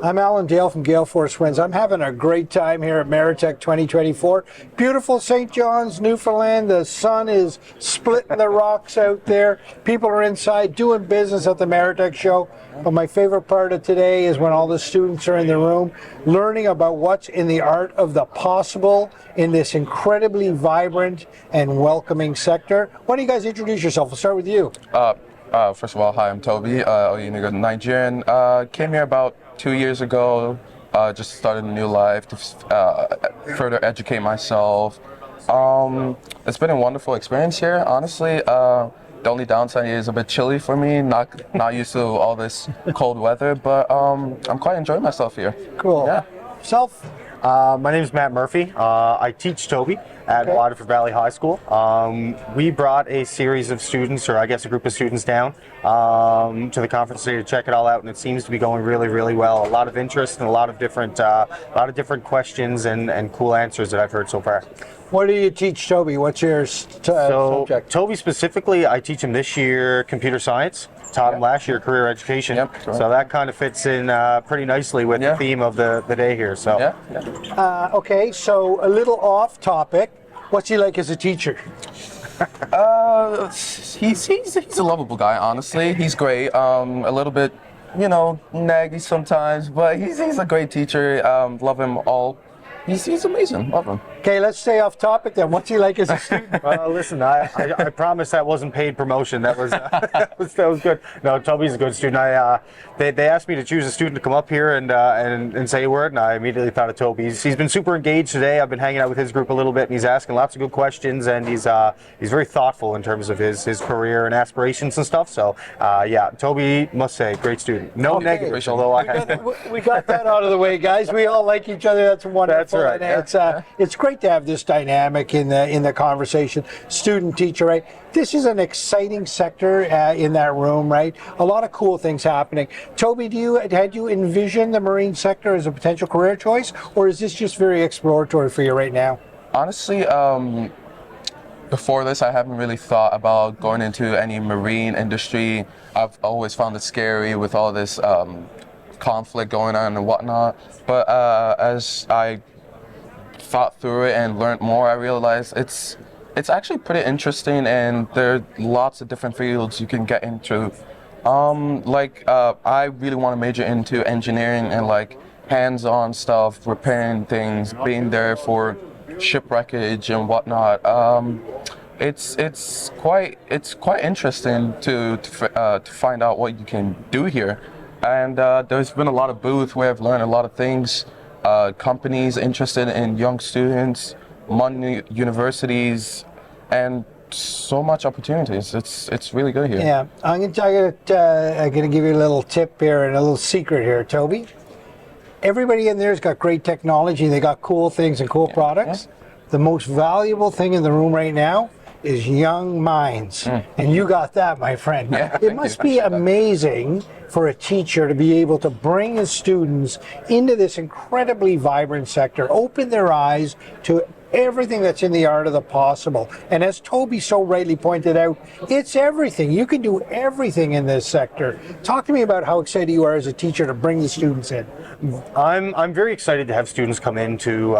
I'm Alan Dale from Gale Force Winds. I'm having a great time here at Maritech 2024. Beautiful St. John's, Newfoundland. The sun is splitting the rocks out there. People are inside doing business at the Maritech show. But my favorite part of today is when all the students are in the room learning about what's in the art of the possible in this incredibly vibrant and welcoming sector. Why don't you guys introduce yourself? We'll start with you. First of all, hi, I'm Tobi, Oyenuga, Nigerian. Came here about 2 years ago, just started a new life to further educate myself. It's been a wonderful experience here, honestly. The only downside is a bit chilly for me, not used to all this cold weather, but I'm quite enjoying myself here. Cool. Yeah. Self? My name is Matt Murphy. I teach Tobi at Waterford Valley High School. We brought a series of students, or I guess a group of students down to the conference today to check it all out, and it seems to be going really, really well. A lot of interest and a lot of different questions and cool answers that I've heard so far. What do you teach Tobi? What's your subject? Tobi specifically, I teach him this year computer science. Taught him last year career education. Yep, sure. So that kind of fits in pretty nicely with the theme of the day here. So. Okay, so a little off topic. What's he like as a teacher? He's a lovable guy, honestly. He's great. A little bit, naggy sometimes, but he's a great teacher. Love him all. He's amazing. Love him. Okay, let's stay off topic then. What's he like as a student? Well, listen, I promise that wasn't paid promotion. That was that was good. No, Tobi's a good student. They asked me to choose a student to come up here and say a word, and I immediately thought of Tobi. He's been super engaged today. I've been hanging out with his group a little bit, and he's asking lots of good questions, and he's very thoughtful in terms of his career and aspirations and stuff. So yeah, Tobi, must say, great student. No negatives, although we got that out of the way, guys. We all like each other. That's wonderful. That's right. And it's great to have this dynamic in the conversation. Student teacher, right? This is an exciting sector in that room, right? A lot of cool things happening. Tobi, had you envisioned the marine sector as a potential career choice, or is this just very exploratory for you right now? Honestly, before this, I haven't really thought about going into any marine industry. I've always found it scary with all this conflict going on and whatnot. But as I thought through it and learned more, I realized it's actually pretty interesting, and there are lots of different fields you can get into. I really want to major into engineering and hands-on stuff, repairing things, being there for shipwreckage and whatnot. It's quite interesting to find out what you can do here, and there's been a lot of booths where I've learned a lot of things. Companies interested in young students, money, universities, and so much opportunities. It's really good here. Yeah, I'm gonna give you a little tip here and a little secret here, Tobi. Everybody in there's got great technology. They got cool things and cool products. Yeah. The most valuable thing in the room right now is young minds, and you got that, my friend. Yeah, it must be amazing for a teacher to be able to bring his students into this incredibly vibrant sector, open their eyes to everything that's in the art of the possible. And as Tobi so rightly pointed out, it's everything. You can do everything in this sector. Talk to me about how excited you are as a teacher to bring the students in. I'm very excited to have students come into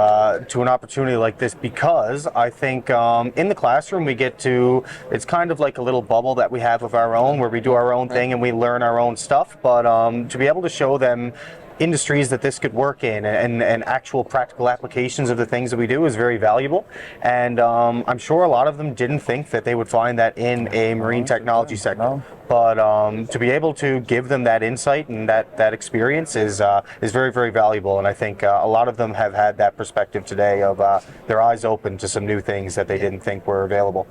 to an opportunity like this, because I think in the classroom we get to, it's kind of like a little bubble that we have of our own, where we do our own thing and we learn our own stuff. But to be able to show them industries that this could work in and actual practical applications of the things that we do is very valuable. And I'm sure a lot of them didn't think that they would find that in a marine technology sector. But to be able to give them that insight and that experience is very, very valuable. And I think a lot of them have had that perspective today of their eyes open to some new things that they didn't think were available.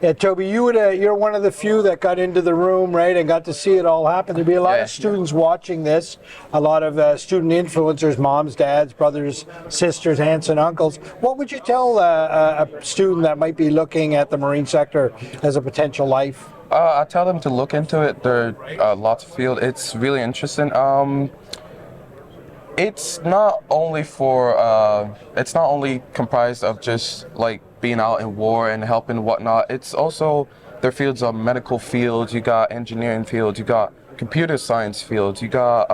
Yeah, Tobi, you're one of the few that got into the room, right, and got to see it all happen. There'll be a lot of students watching this, a lot of student influencers, moms, dads, brothers, sisters, aunts, and uncles. What would you tell a student that might be looking at the marine sector as a potential life? I tell them to look into it. There are lots of fields. It's really interesting. It's not only for it's not only comprised of just like being out in war and helping and whatnot. It's also their fields are medical fields, you got engineering fields, you got computer science fields, you got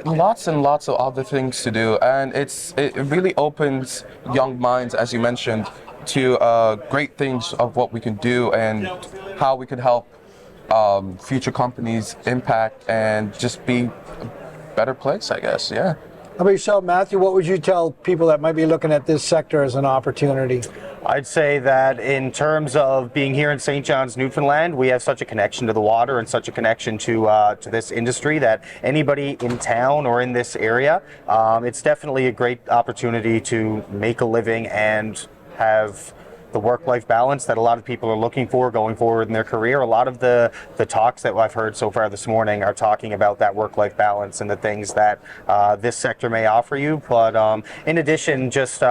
lots and lots of other things to do, and it really opens young minds, as you mentioned, to great things of what we can do and how we can help future companies impact and just be a better place, I guess. Yeah. How about yourself, Matthew? What would you tell people that might be looking at this sector as an opportunity? I'd say that in terms of being here in St. John's, Newfoundland, we have such a connection to the water and such a connection to this industry that anybody in town or in this area, it's definitely a great opportunity to make a living and have the work-life balance that a lot of people are looking for going forward in their career. A lot of the talks that I've heard so far this morning are talking about that work-life balance and the things that this sector may offer you. But in addition, just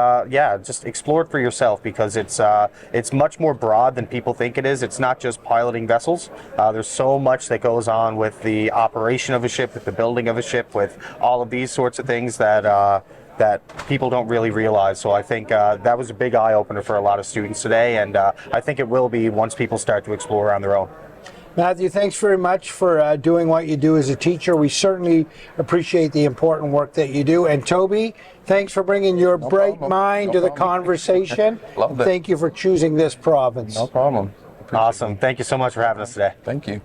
explore it for yourself, because it's much more broad than people think it is. It's not just piloting vessels. There's so much that goes on with the operation of a ship, with the building of a ship, with all of these sorts of things that people don't really realize. So I think that was a big eye-opener for a lot of students today, and I think it will be once people start to explore on their own. Matthew, thanks very much for doing what you do as a teacher. We certainly appreciate the important work that you do. And Tobi, thanks for bringing your bright mind to the conversation. Love it. Thank you for choosing this province. No problem. Awesome. Thank you so much for having us today. Thank you.